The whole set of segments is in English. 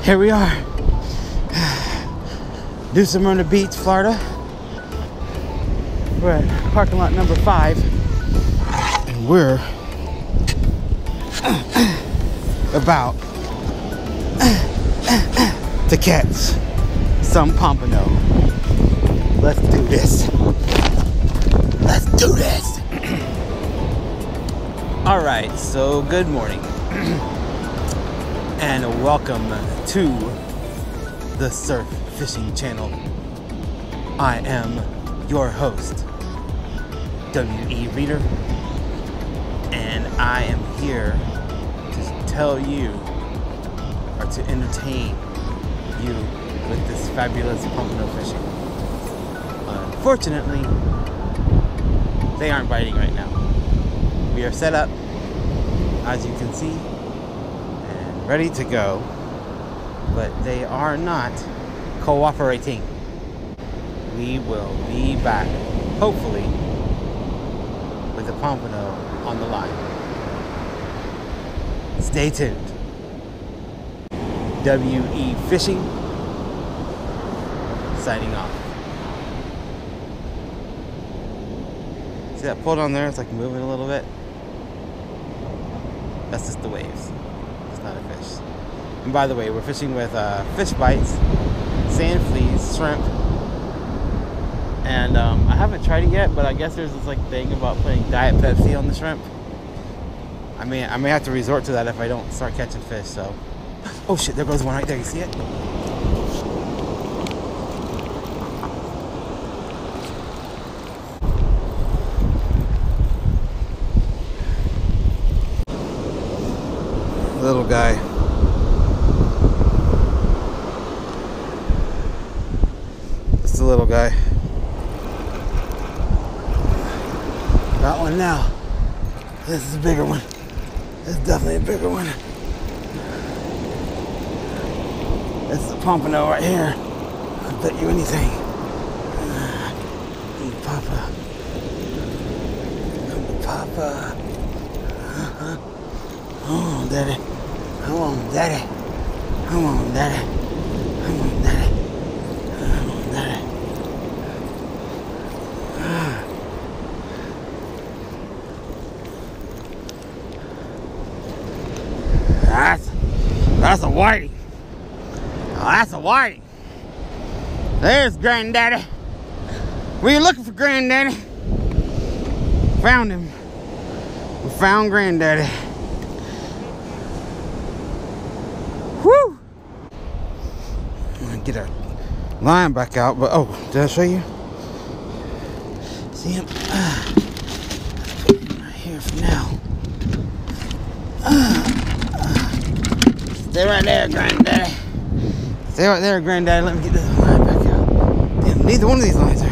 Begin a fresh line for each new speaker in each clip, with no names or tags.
Here we are, Nude Beach, Florida. We're at parking lot number 5, and we're about to catch some pompano. Let's do this. Let's do this. All right, so good morning. And welcome to the Surf Fishing Channel. I am your host, W.E. Reader, and I am here to tell you or to entertain you with this fabulous pompano fishing. Unfortunately, they aren't biting right now. We are set up, as you can see, ready to go, but they are not cooperating. We will be back, hopefully, with the pompano on the line. Stay tuned. W.E. Fishing, signing off. See that pull down there? It's like moving a little bit. That's just the waves. Not a fish. And by the way, we're fishing with fish bites, sand fleas, shrimp, and I haven't tried it yet, but I guess there's this like thing about putting Diet Pepsi on the shrimp. I may have to resort to that if I don't start catching fish. So, oh shit, there goes one right there. You see it? Little guy. Just a little guy. Got one now. This is a bigger one. This is definitely a bigger one. This is a pompano right here. I'll bet you anything. Papa. Papa. Oh, daddy. Come on, daddy. Come on, daddy. Come on, daddy. Come on, daddy. That's a whiting. Oh, that's a whiting. There's Granddaddy. We were looking for Granddaddy. Found him. We found Granddaddy. Woo! I'm gonna get our line back out, but oh, did I show you? See him? Right here for now. Stay right there, Granddaddy. Stay right there, Granddaddy. Let me get this line back out. Damn, neither one of these lines are.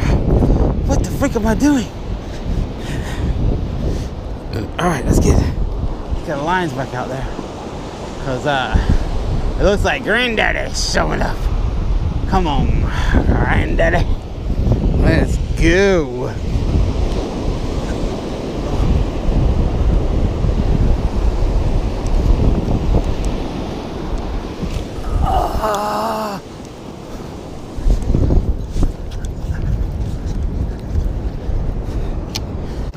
What the freak am I doing? Alright, let's get the lines back out there. Cause it looks like Granddaddy's showing up. Come on, Granddaddy. Let's go.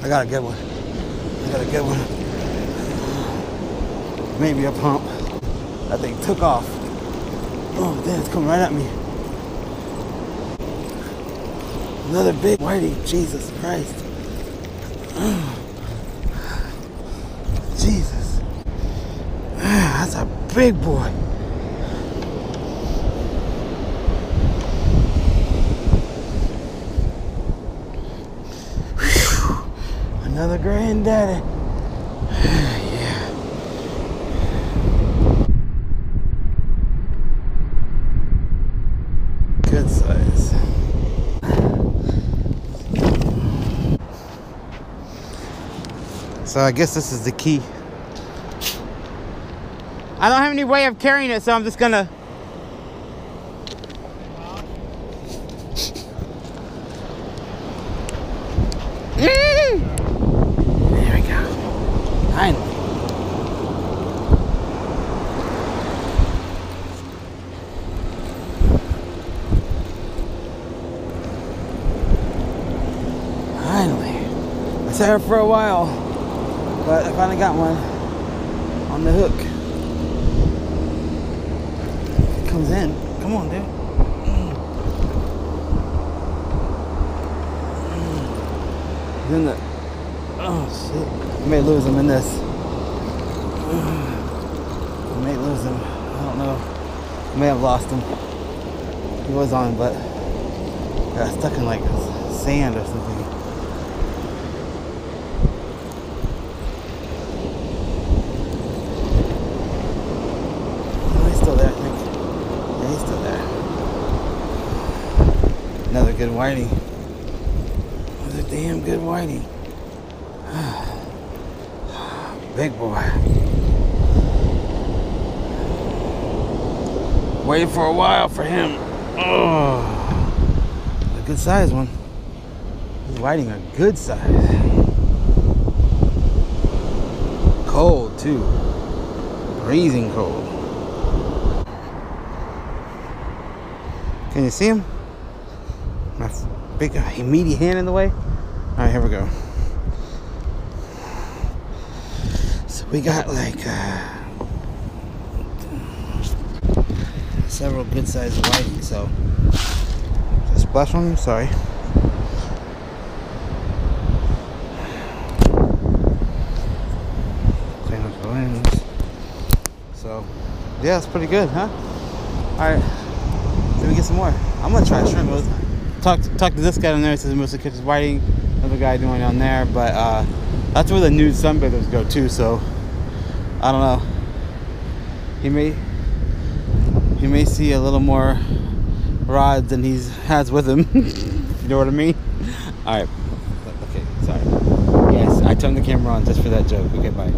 I got a good one. I got a good one. Maybe a pump. That thing took off. Oh, damn, it's coming right at me. Another big whitey. Jesus Christ. Jesus. That's a big boy. Whew. Another Granddaddy. Yeah. Good size. So I guess this is the key. I don't have any way of carrying it, so I'm just gonna. There we go. Finally.
there for a while, but I finally got one on the hook. It comes in. Come on, dude. Then the, oh shit, I may lose him in this. I may lose him. I don't know. I may have lost him. He was on, but got stuck in like sand or something. Oh, he's still there, I think. Yeah, he's still there. Another good whiting. Another damn good whiting. Big boy. Waited for a while for him. Oh, a good size one. He's whiting a good size. Cold too. Freezing cold. Can you see him? My big meaty hand in the way. All right, here we go. So we got like several good sized whiting. So just splash on him. Sorry. Clean up the lens. So yeah, it's pretty good, huh? All right, let me get some more. I'm gonna try shrimp. Talk to this guy down there. He says mostly catches whiting. Another guy doing down there, but that's where the nude sunbathers go too. So I don't know. He may see a little more rods than he has with him. You know what I mean? All right. Okay. Sorry. Yes, I turned the camera on just for that joke. Okay. Bye.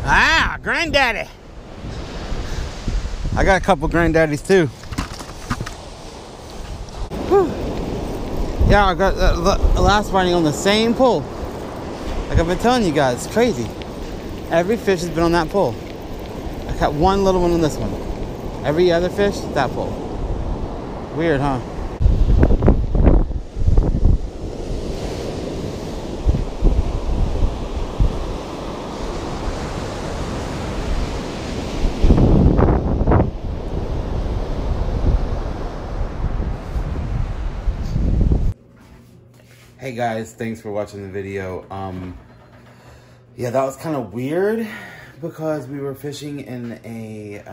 Ah, granddaddy. I got a couple granddaddies too. Whew. Yeah, I got the last whiting on the same pole. Like I've been telling you guys, it's crazy. Every fish has been on that pole. I caught one little one on this one. Every other fish, that pole. Weird, huh? Hey guys, thanks for watching the video. Yeah, that was kind of weird because we were fishing in a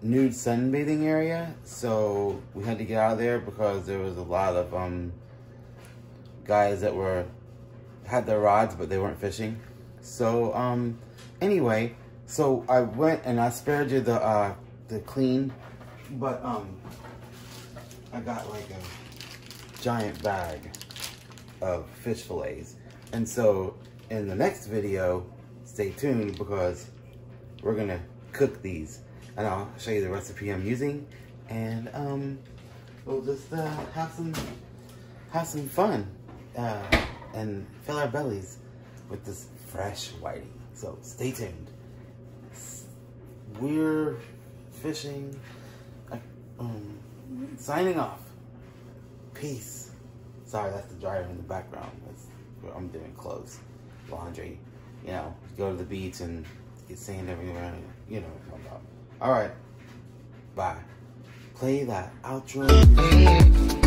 nude sunbathing area, so we had to get out of there because there was a lot of guys that had their rods but they weren't fishing. So anyway, so I went and I spared you the clean, but I got like a giant bag of fish fillets, and so in the next video, stay tuned because we're gonna cook these and I'll show you the recipe I'm using, and we'll just have some fun and fill our bellies with this fresh whiting. So stay tuned. We're fishing. Signing off. Peace. Sorry, that's the dryer in the background. That's where I'm doing clothes, laundry. You know, go to the beach and get sand everywhere. You know what I'm talking about. All right. Bye. Play that outro.